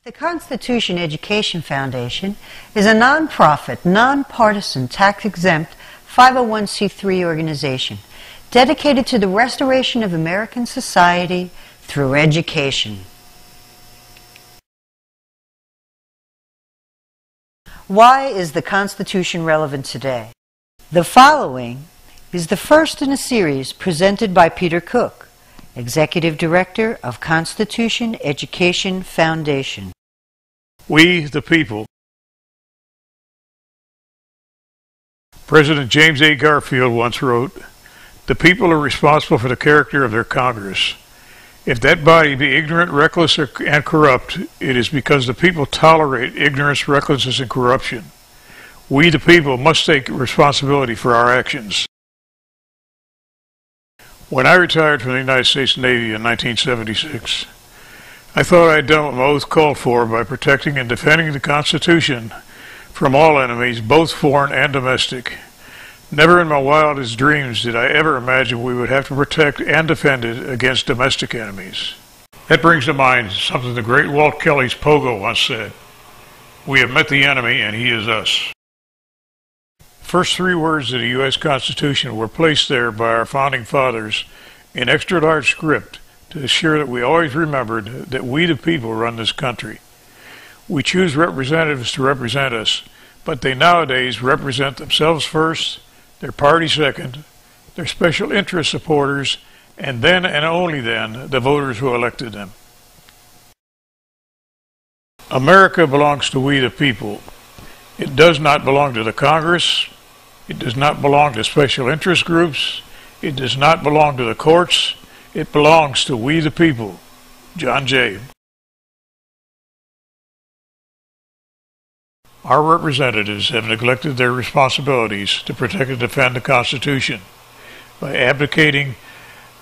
The Constitution Education Foundation is a nonprofit, nonpartisan, tax-exempt 501c3 organization dedicated to the restoration of American society through education. Why is the Constitution relevant today? The following is the first in a series presented by Peter Cook, Executive Director of Constitution Education Foundation. We, the people. President James A. Garfield once wrote, "The people are responsible for the character of their Congress. If that body be ignorant, reckless, and corrupt, it is because the people tolerate ignorance, recklessness, and corruption. We, the people, must take responsibility for our actions." When I retired from the United States Navy in 1976, I thought I had done what my oath called for by protecting and defending the Constitution from all enemies, both foreign and domestic. Never in my wildest dreams did I ever imagine we would have to protect and defend it against domestic enemies. That brings to mind something the great Walt Kelly's Pogo once said: "We have met the enemy and he is us." First three words of the U.S. Constitution were placed there by our founding fathers in extra large script to assure that we always remembered that we the people run this country. We choose representatives to represent us, but they nowadays represent themselves first, their party second, their special interest supporters, and then and only then the voters who elected them. America belongs to we the people. It does not belong to the Congress. It does not belong to special interest groups. It does not belong to the courts. It belongs to we the people. John Jay. Our representatives have neglected their responsibilities to protect and defend the Constitution by abdicating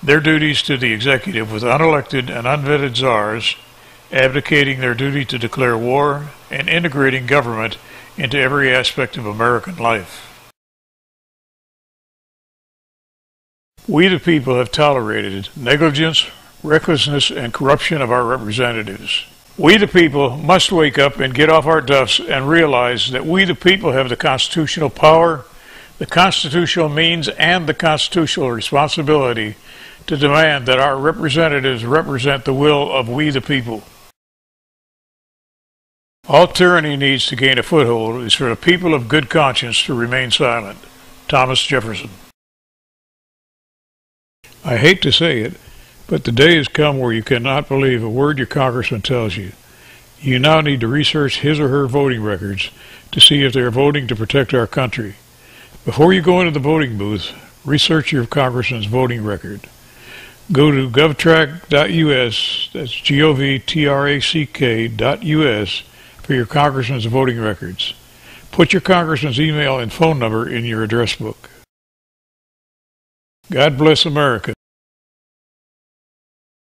their duties to the executive with unelected and unvetted czars, abdicating their duty to declare war, and integrating government into every aspect of American life. We the people have tolerated negligence, recklessness, and corruption of our representatives. We the people must wake up and get off our duffs and realize that we the people have the constitutional power, the constitutional means, and the constitutional responsibility to demand that our representatives represent the will of we the people. All tyranny needs to gain a foothold is for the people of good conscience to remain silent. Thomas Jefferson. I hate to say it, but the day has come where you cannot believe a word your congressman tells you. You now need to research his or her voting records to see if they are voting to protect our country. Before you go into the voting booth, research your congressman's voting record. Go to govtrack.us, that's govtrack.us, for your congressman's voting records. Put your congressman's email and phone number in your address book. God bless America.